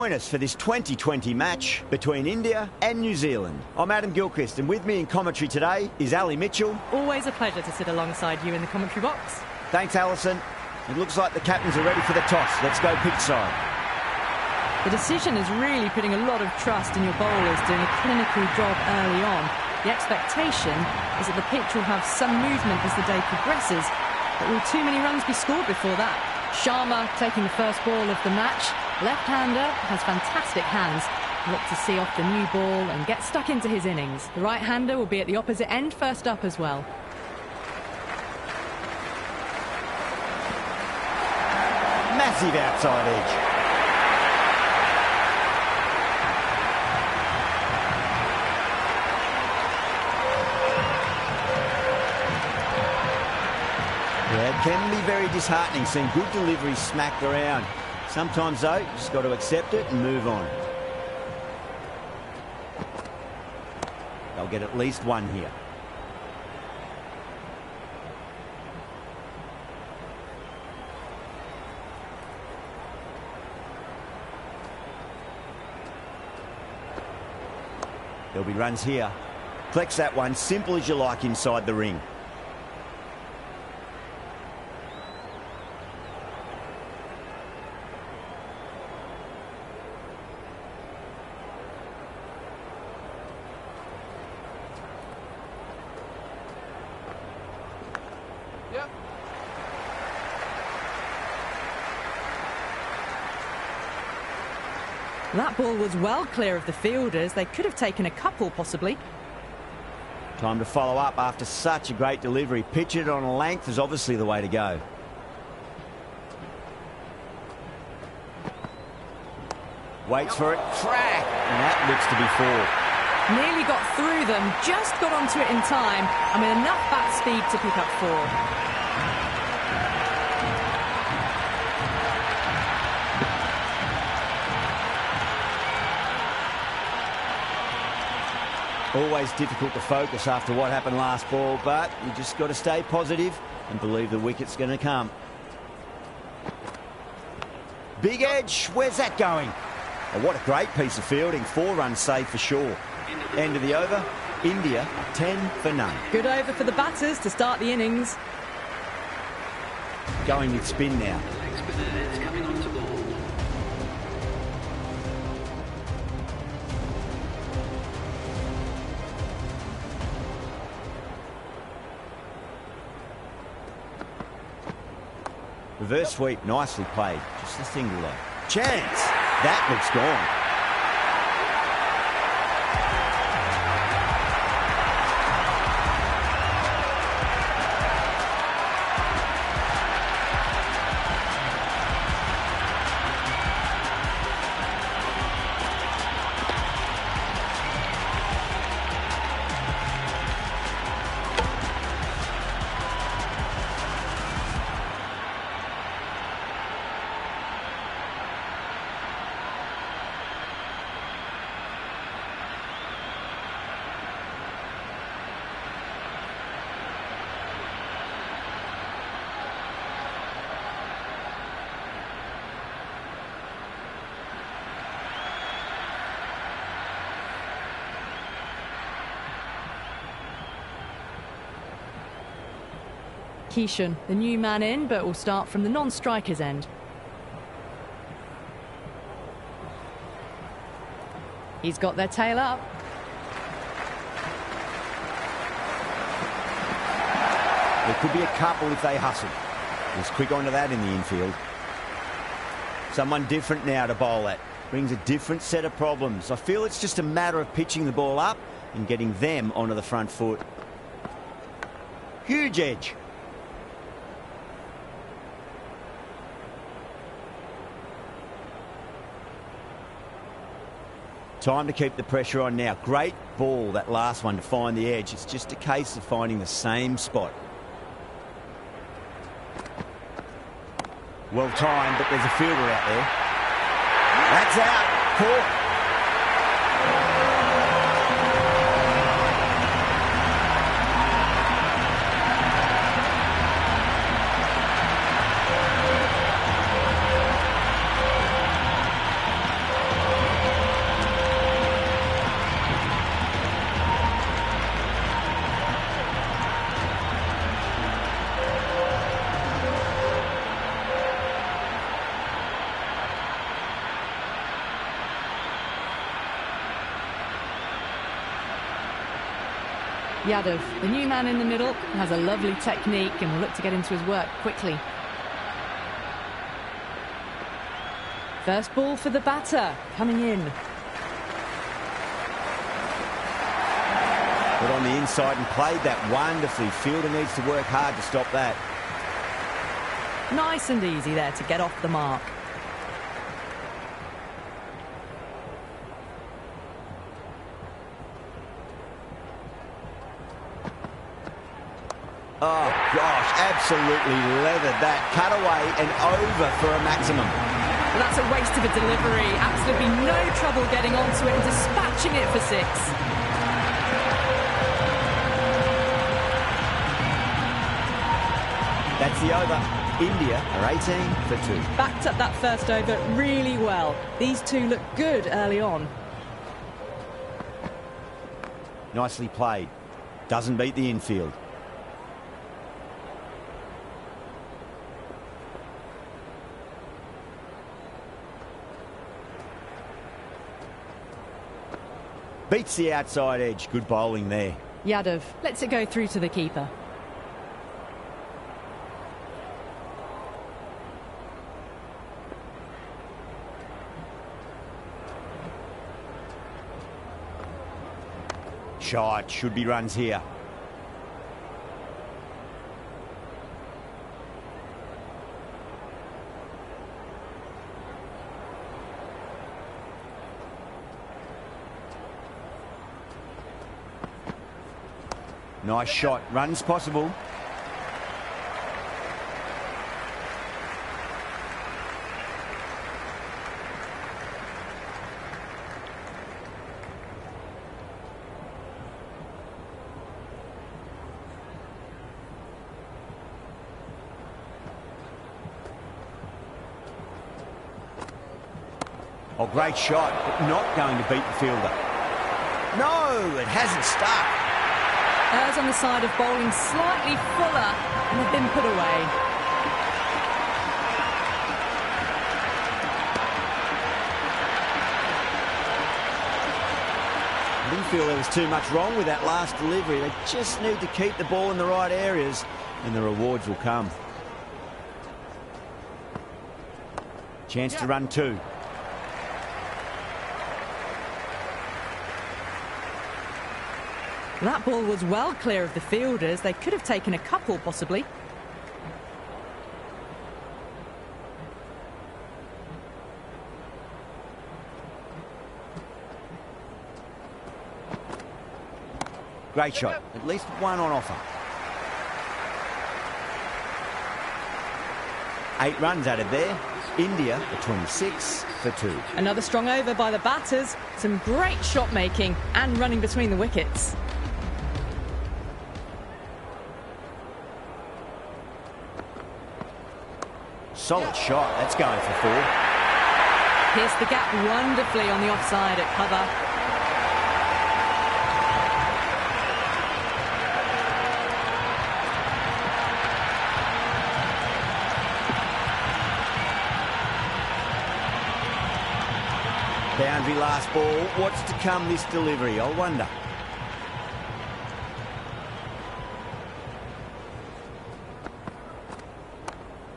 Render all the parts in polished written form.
Join us for this 2020 match between India and New Zealand. I'm Adam Gilchrist, and with me in commentary today is Ali Mitchell. Always a pleasure to sit alongside you in the commentary box. Thanks, Alison. It looks like the captains are ready for the toss. Let's go pitch side. The decision is really putting a lot of trust in your bowlers doing a clinical job early on. The expectation is that the pitch will have some movement as the day progresses, but will too many runs be scored before that? Sharma taking the first ball of the match. Left-hander has fantastic hands. Look to see off the new ball and get stuck into his innings. The right-hander will be at the opposite end, first up as well. Massive outside edge. Yeah, it can be very disheartening seeing good deliveries smacked around. Sometimes, though, you just got to accept it and move on. They'll get at least one here. There'll be runs here. Flex that one, simple as you like inside the ring. That ball was well clear of the fielders. They could have taken a couple, possibly. Time to follow up after such a great delivery. Pitch it on a length is obviously the way to go. Waits for it. Track! And that looks to be four. Nearly got through them, just got onto it in time, and with enough bat speed to pick up four. Always difficult to focus after what happened last ball, but you just got to stay positive and believe the wicket's going to come. Big edge, where's that going? Oh, what a great piece of fielding. 4 runs saved for sure. End of the over, India 10 for none. Good over for the batters to start the innings. Going with spin now. Reverse sweep, nicely played. Just a single though. Chance! That looks gone. Kishan, the new man in, but will start from the non-striker's end. He's got their tail up. There could be a couple if they hustle. He's quick onto that in the infield. Someone different now to bowl at. Brings a different set of problems. I feel it's just a matter of pitching the ball up and getting them onto the front foot. Huge edge. Time to keep the pressure on now. Great ball, that last one, to find the edge. It's just a case of finding the same spot. Well timed, but there's a fielder out there. That's out. Caught. Yadav, the new man in the middle, has a lovely technique and will look to get into his work quickly. First ball for the batter, coming in. Put on the inside and played that wonderfully. Fielder needs to work hard to stop that. Nice and easy there to get off the mark. Oh, gosh, absolutely leathered that. Cut away and over for a maximum. Well, that's a waste of a delivery. Absolutely no trouble getting onto it and dispatching it for 6. That's the over. India are 18 for 2. Backed up that first over really well. These two look good early on. Nicely played. Doesn't beat the infield. Beats the outside edge. Good bowling there. Yadav lets it go through to the keeper. Shot. Should be runs here. Nice shot. Runs possible. Oh, great shot, but not going to beat the fielder. No, it hasn't stuck. Errs on the side of bowling slightly fuller and have been put away. I didn't feel there was too much wrong with that last delivery. They just need to keep the ball in the right areas and the rewards will come. Chance to run 2. That ball was well clear of the fielders. They could have taken a couple, possibly. Great shot. At least one on offer. 8 runs added there. India are 26 for 2. Another strong over by the batters. Some great shot making and running between the wickets. Solid shot. That's going for 4. Pierced the gap wonderfully on the offside at cover. Boundary last ball. What's to come this delivery? I wonder.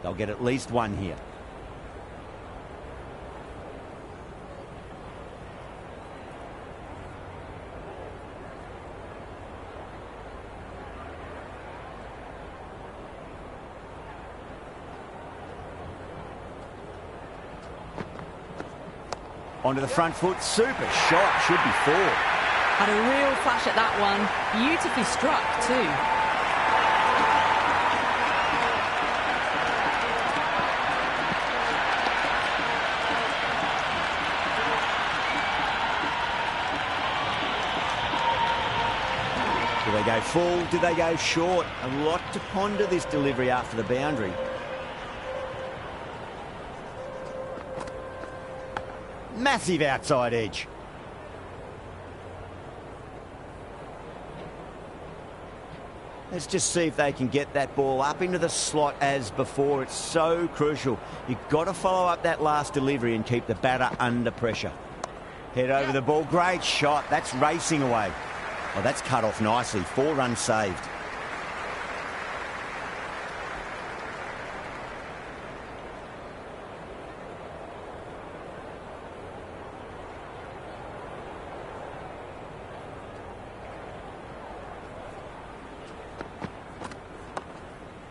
They'll get at least one here. Onto the front foot. Super shot. Should be 4. Had a real flash at that one. Beautifully struck too. Do they go full? Do they go short? A lot to ponder this delivery after the boundary. Massive outside edge. Let's just see if they can get that ball up into the slot as before. It's so crucial. You've got to follow up that last delivery and keep the batter under pressure. Head over the ball. Great shot. That's racing away. Oh, that's cut off nicely. 4 runs saved.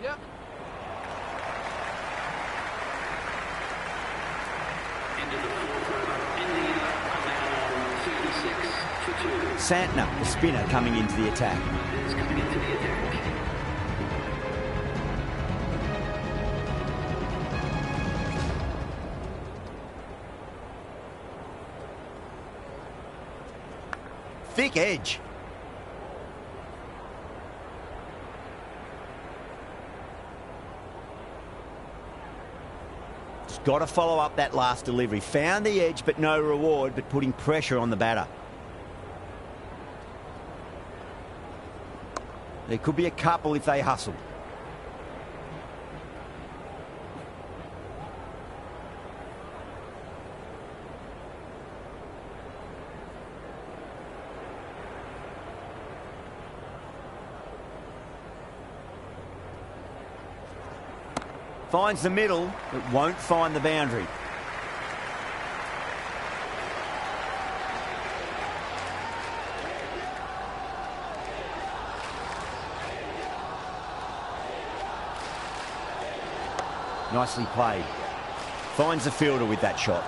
Yep. Santner, the spinner, coming into the attack. Thick edge. Just got to follow up that last delivery. Found the edge, but no reward, but putting pressure on the batter. There could be a couple if they hustle. Finds the middle, but won't find the boundary. Nicely played. Finds the fielder with that shot.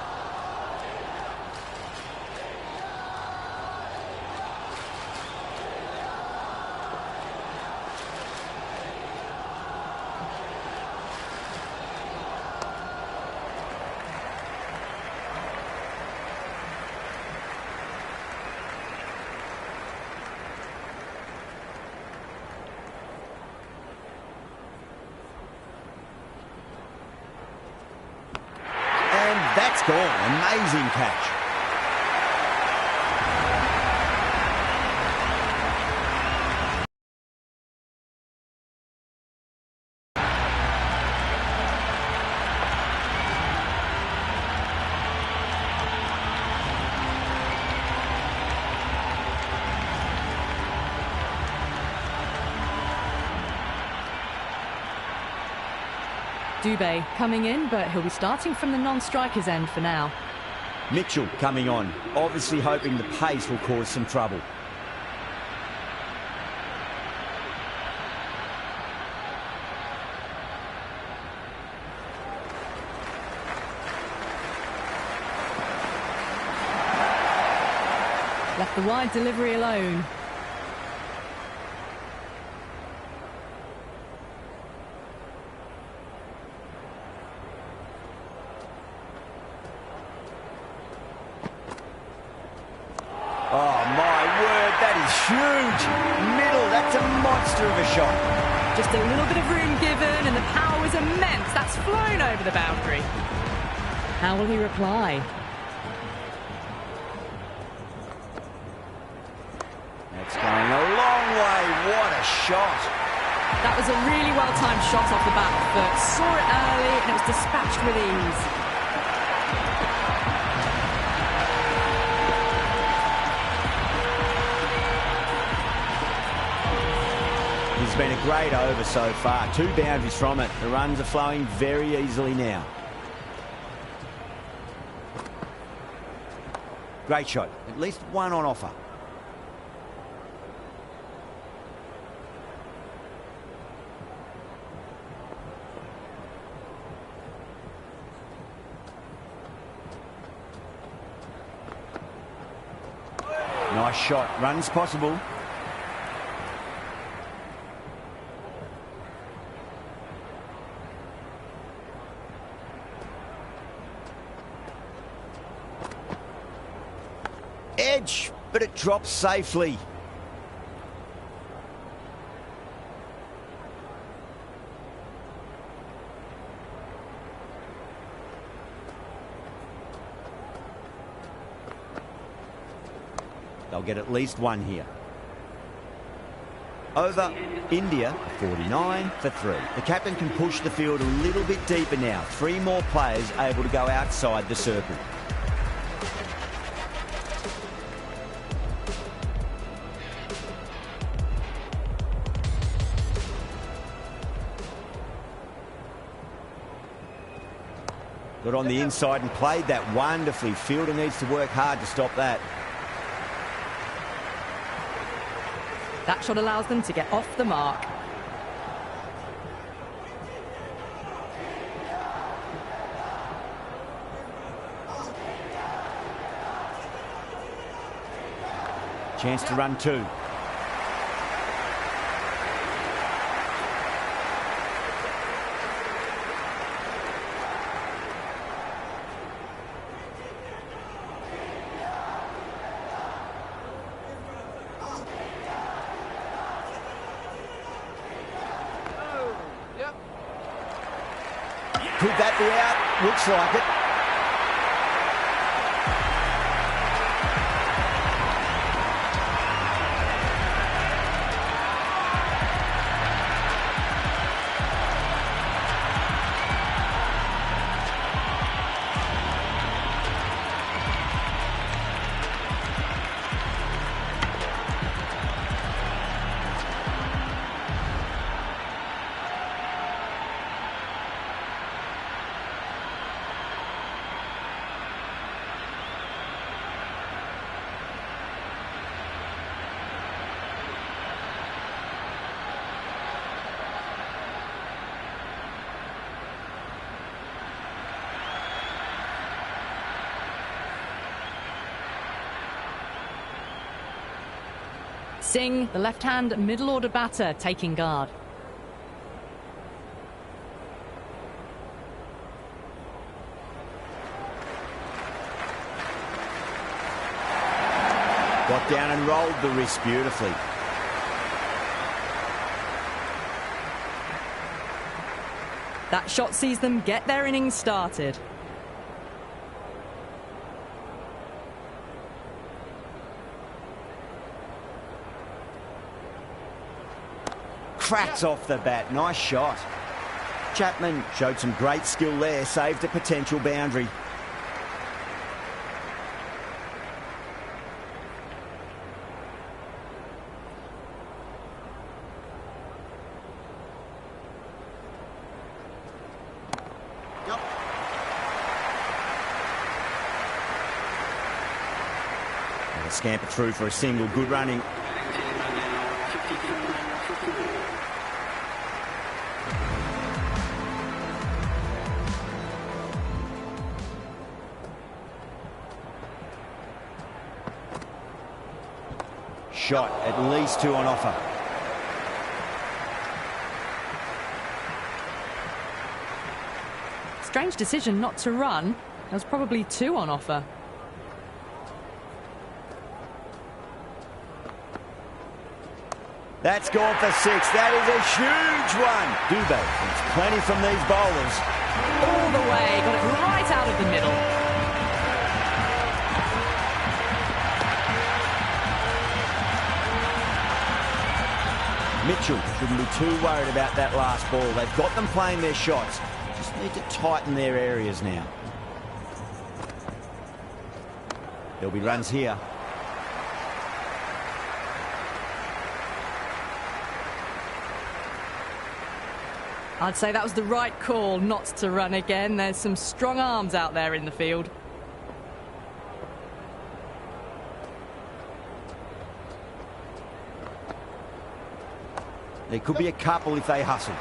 That's gone. Amazing catch. Dubé coming in, but he'll be starting from the non-striker's end for now. Mitchell coming on, obviously hoping the pace will cause some trouble. Left the wide delivery alone. Oh, my word, that is huge. Middle, that's a monster of a shot. Just a little bit of room given and the power was immense. That's flown over the boundary. How will he reply? That's going a long way. What a shot. That was a really well-timed shot off the back foot. Saw it early and it was dispatched with ease. It's been a great over so far. 2 boundaries from it. The runs are flowing very easily now. Great shot. At least one on offer. Nice shot. Runs possible. Edge, but it drops safely. They'll get at least one here. Over India, 49 for 3. The captain can push the field a little bit deeper now. 3 more players able to go outside the circle. Got on the inside and played that wonderfully. Fielder needs to work hard to stop that. That shot allows them to get off the mark. Chance to run two. Could that be out? Looks like it. Singh, the left-hand middle-order batter, taking guard. Got down and rolled the wrist beautifully. That shot sees them get their innings started. Cracks off the bat. Nice shot. Chapman showed some great skill there. Saved a potential boundary. Yep. And a scamper through for a single. Good running. Shot, at least two on offer. Strange decision not to run. There was probably two on offer. That's gone for six. That is a huge one. Dubé, it's plenty from these bowlers. All the way, got it right out of the middle. Mitchell shouldn't be too worried about that last ball. They've got them playing their shots. Just need to tighten their areas now. There'll be runs here. I'd say that was the right call not to run again. There's some strong arms out there in the field. There could be a couple if they hustle.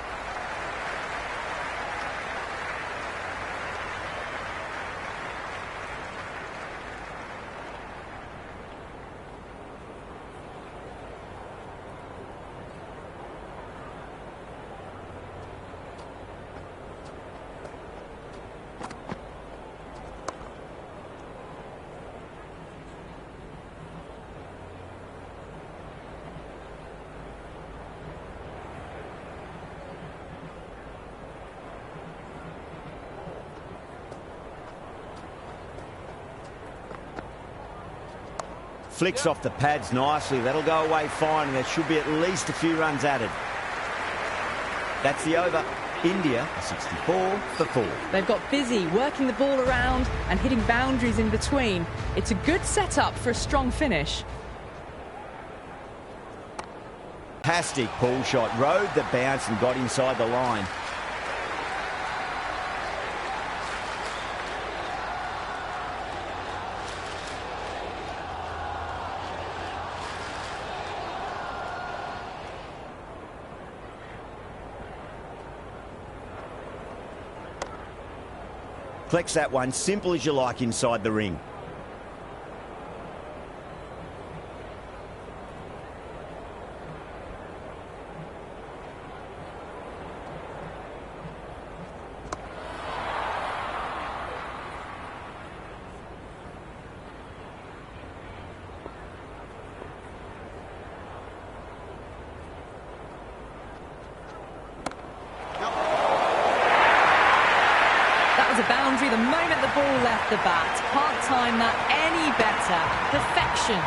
Flicks off the pads nicely. That'll go away fine, and there should be at least a few runs added. That's the over. India 64 for 4. They've got busy working the ball around and hitting boundaries in between. It's a good setup for a strong finish. Fantastic pull shot. Rode the bounce and got inside the line. Collects that one, simple as you like, inside the ring. A boundary the moment the ball left the bat. Can't time that any better. Perfection.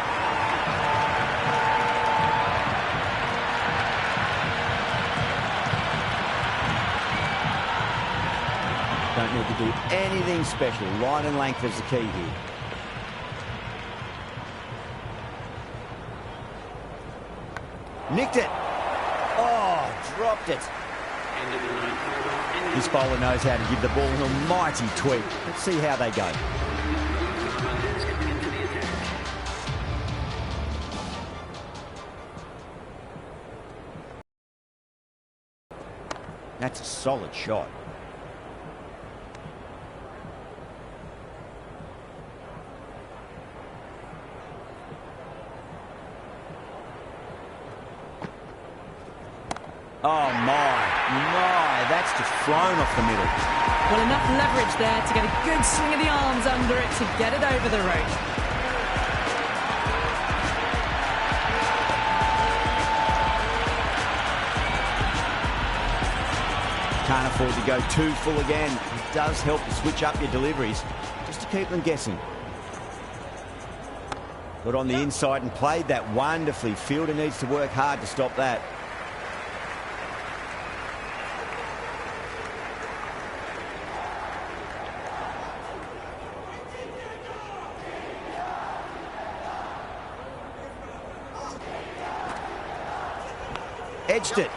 Don't need to do anything special. Line and length is the key here. Nicked it. Oh, dropped it. This bowler knows how to give the ball an almighty tweak. Let's see how they go. That's a solid shot. Oh my, that's just flown off the middle. Well, enough leverage there to get a good swing of the arms under it to get it over the rope. Can't afford to go too full again. It does help to switch up your deliveries, just to keep them guessing. Got on the inside and played that wonderfully. Fielder needs to work hard to stop that. Edged it.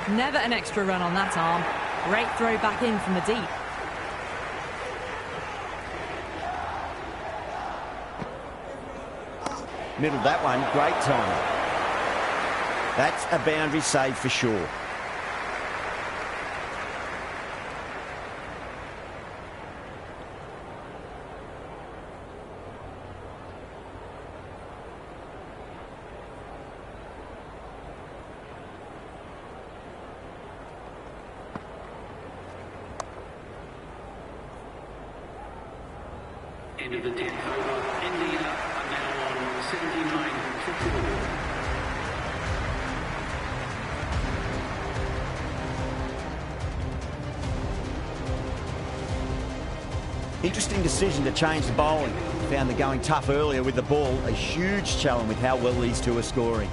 Never an extra run on that arm. Great throw back in from the deep. Middled that one, great timing. That's a boundary save for sure. End of the 10th over. In leader, and now on 79 for 4. Interesting decision to change the bowling. Found the going tough earlier with the ball. A huge challenge with how well these two are scoring.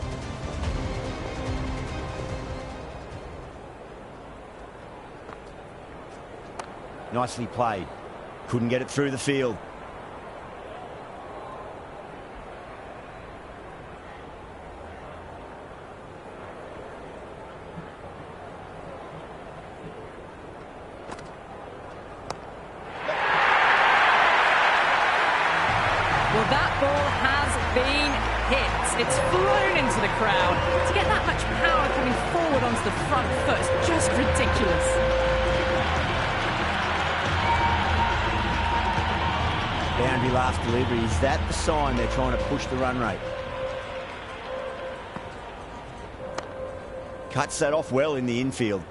Nicely played. Couldn't get it through the field. Well, that ball has been hit. It's flown into the crowd. To get that much power coming forward onto the front foot is just ridiculous. Boundary last delivery. Is that the sign they're trying to push the run rate? Cuts that off well in the infield.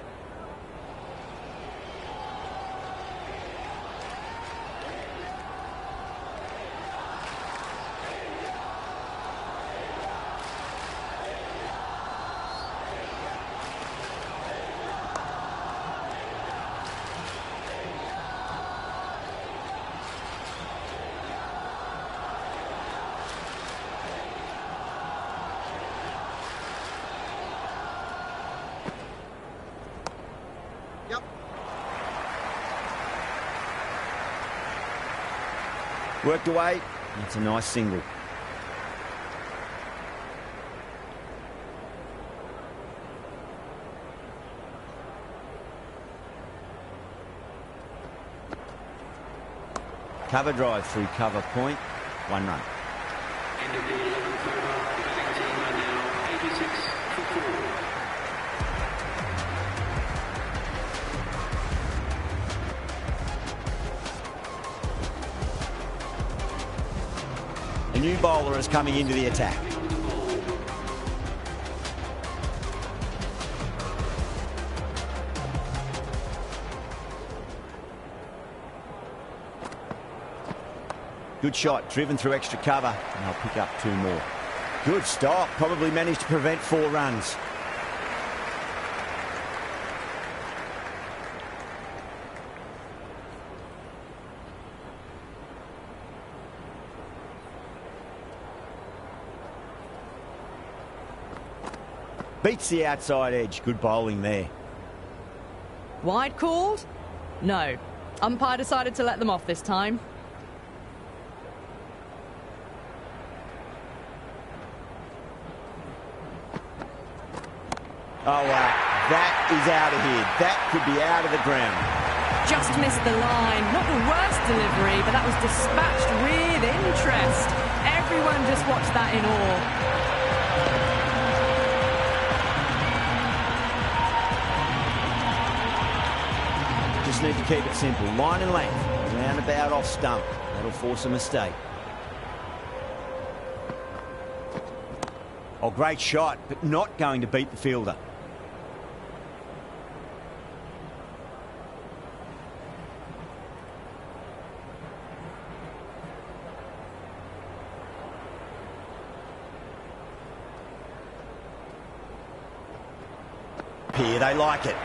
Worked away. It's a nice single. Cover drive through cover point. 1 run. End of the 11th over. The batting team are now 86 for 4. A new bowler is coming into the attack. Good shot, driven through extra cover, and they'll pick up 2 more. Good stop, probably managed to prevent 4 runs. Beats the outside edge, good bowling there. Wide called? No. Umpire decided to let them off this time. Oh, wow. That is out of here. That could be out of the ground. Just missed the line. Not the worst delivery, but that was dispatched with interest. Everyone just watched that in awe. Just need to keep it simple. Line and length. Roundabout off stump. That'll force a mistake. Oh, great shot, but not going to beat the fielder. Here, they like it.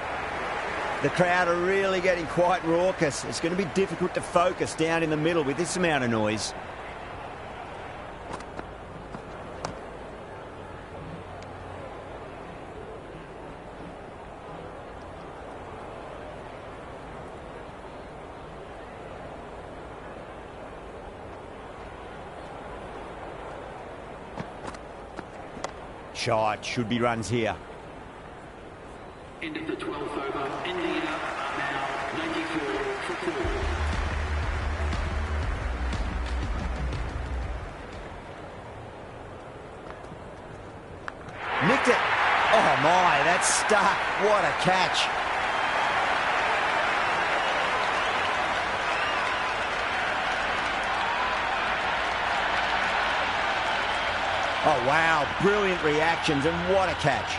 The crowd are really getting quite raucous. It's going to be difficult to focus down in the middle with this amount of noise. Shot, should be runs here. End of the 12th over. India are now 94 for 4. Nicked it. Oh my, that's stuck. What a catch. Oh wow, brilliant reactions and what a catch.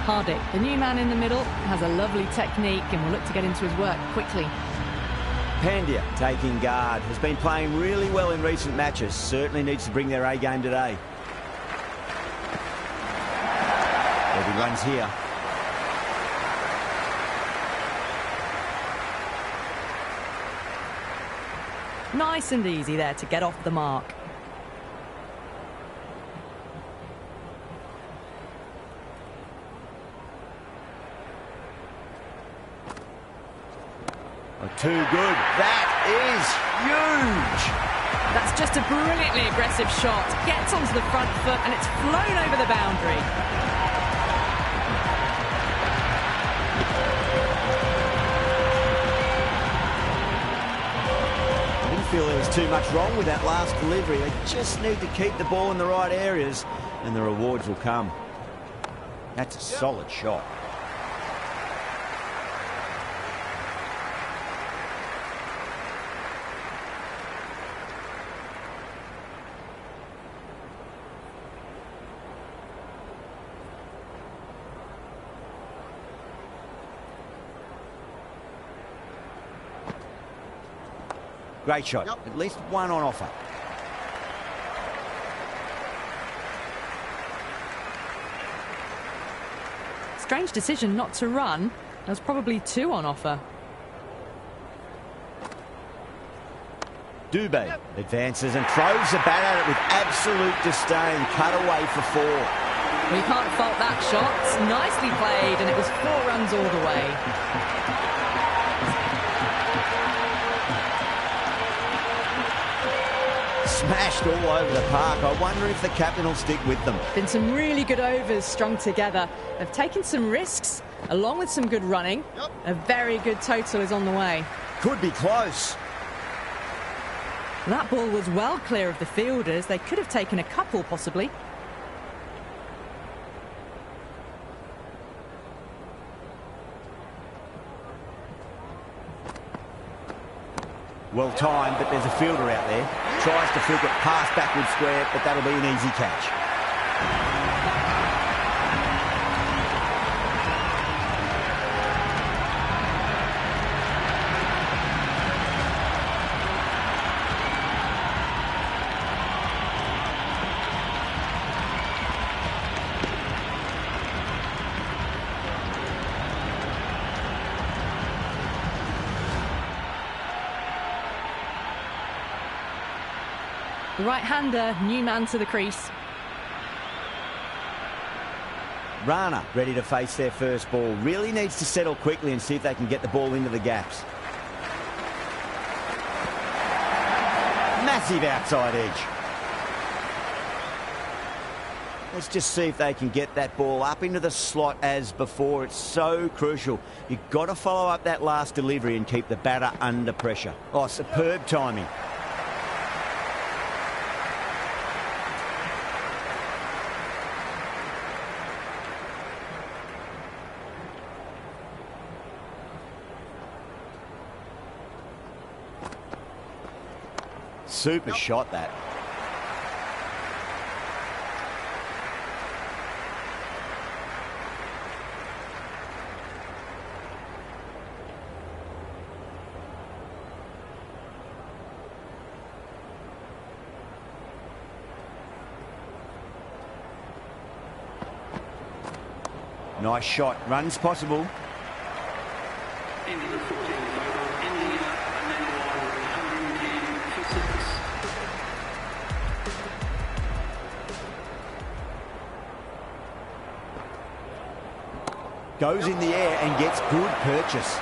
Hardik, the new man in the middle, has a lovely technique and will look to get into his work quickly. Pandya taking guard, has been playing really well in recent matches, certainly needs to bring their A game today. There'll be runs here. Nice and easy there to get off the mark. Too good. That is huge. That's just a brilliantly aggressive shot. Gets onto the front foot and it's flown over the boundary. I didn't feel there was too much wrong with that last delivery. They just need to keep the ball in the right areas and the rewards will come. That's a solid shot. Great shot. Yep. At least one on offer. Strange decision not to run. There's probably 2 on offer. Dubé advances and throws the bat at it with absolute disdain. Cut away for 4. Well, you can't fault that shot. It's nicely played and it was 4 runs all the way. Smashed all over the park. I wonder if the captain will stick with them. Been some really good overs strung together. They've taken some risks, along with some good running. Yep. A very good total is on the way. Could be close. That ball was well clear of the fielders. They could have taken a couple, possibly. Well timed, but there's a fielder out there. Tries to flick it past backward square, but that'll be an easy catch. The right-hander, new man to the crease. Rana ready to face their first ball. Really needs to settle quickly and see if they can get the ball into the gaps. Massive outside edge. Let's just see if they can get that ball up into the slot as before. It's so crucial. You've got to follow up that last delivery and keep the batter under pressure. Oh, superb timing. Super shot, that. Nice shot. Runs possible. Into the 14th over, India, and then 110 for 6. Goes in the air and gets good purchase.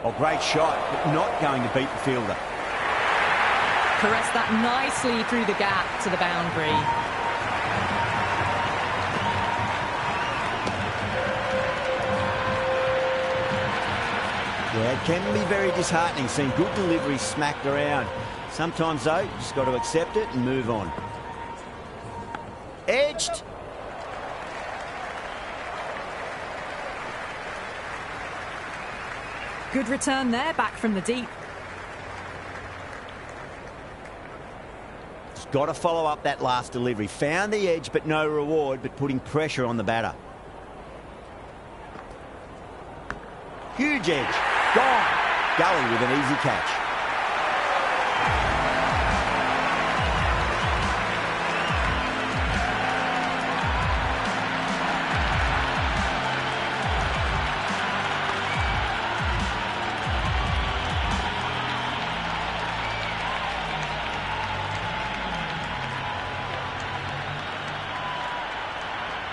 Oh, great shot, but not going to beat the fielder. Caressed that nicely through the gap to the boundary. Yeah, it can be very disheartening seeing good delivery smacked around. Sometimes, though, you just got to accept it and move on. Edged. Good return there, back from the deep. Just got to follow up that last delivery. Found the edge, but no reward, but putting pressure on the batter. Huge edge. Gone. Gully with an easy catch.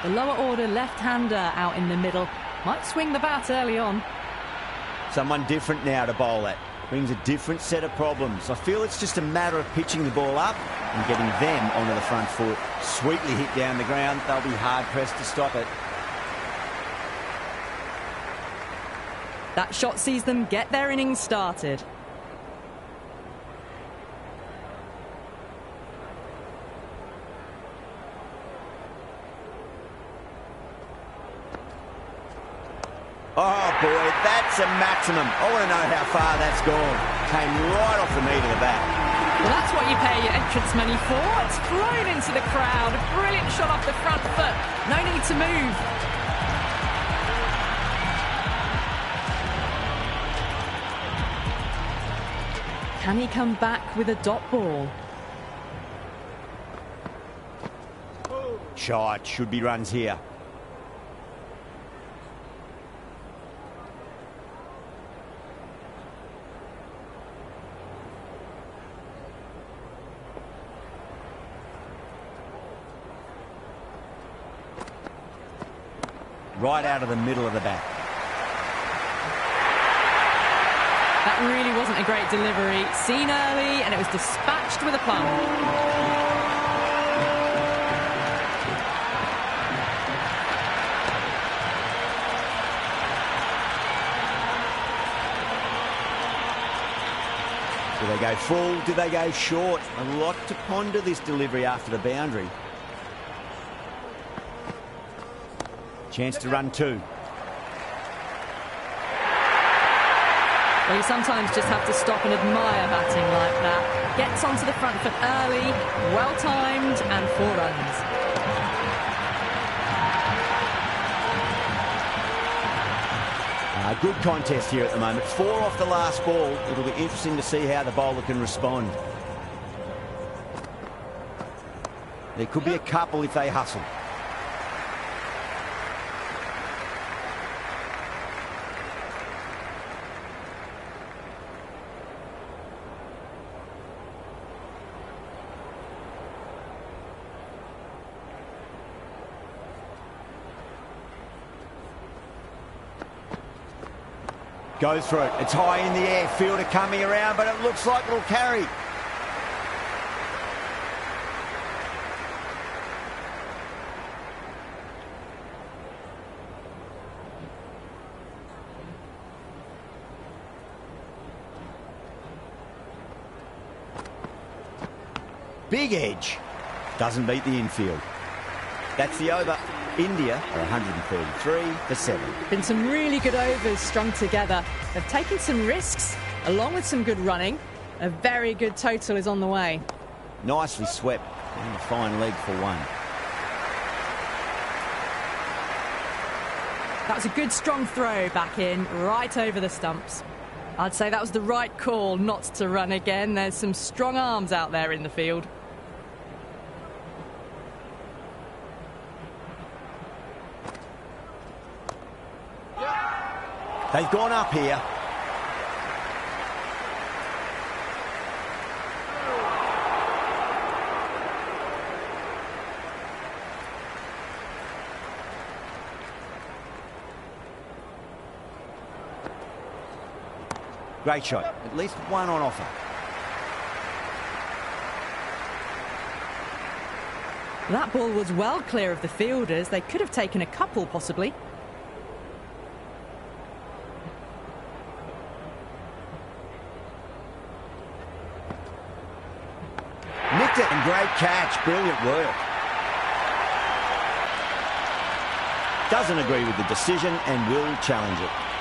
The lower order left-hander out in the middle. Might swing the bat early on. Someone different now to bowl at. Brings a different set of problems. I feel it's just a matter of pitching the ball up and getting them onto the front foot. Sweetly hit down the ground. They'll be hard-pressed to stop it. That shot sees them get their innings started. Oh, boy, that's a maximum. I want to know how far that's gone. Came right off the knee to the bat. Well, that's what you pay your entrance money for. It's flown into the crowd. A brilliant shot off the front foot. No need to move. Can he come back with a dot ball? Shot. Should be runs here. Right out of the middle of the bat. That really wasn't a great delivery. Seen early, and it was dispatched with a plum. With they go full? Do they go short? A lot to ponder this delivery after the boundary. Chance to run two. Well, you sometimes just have to stop and admire batting like that. Gets onto the front foot early, well-timed, and 4 runs. Good contest here at the moment. 4 off the last ball. It'll be interesting to see how the bowler can respond. There could be a couple if they hustle. Goes for it. It's high in the air. Fielder coming around, but it looks like it'll carry. Big edge. Doesn't beat the infield. That's the over. India are 133 for 7. Been some really good overs strung together. They've taken some risks, along with some good running. A very good total is on the way. Nicely swept. And a fine leg for 1. That was a good strong throw back in, right over the stumps. I'd say that was the right call not to run again. There's some strong arms out there in the field. They've gone up here. Great shot. At least 1 on offer. That ball was well clear of the fielders. They could have taken a couple, possibly. Nicked it, and great catch. Brilliant work. Doesn't agree with the decision and will challenge it.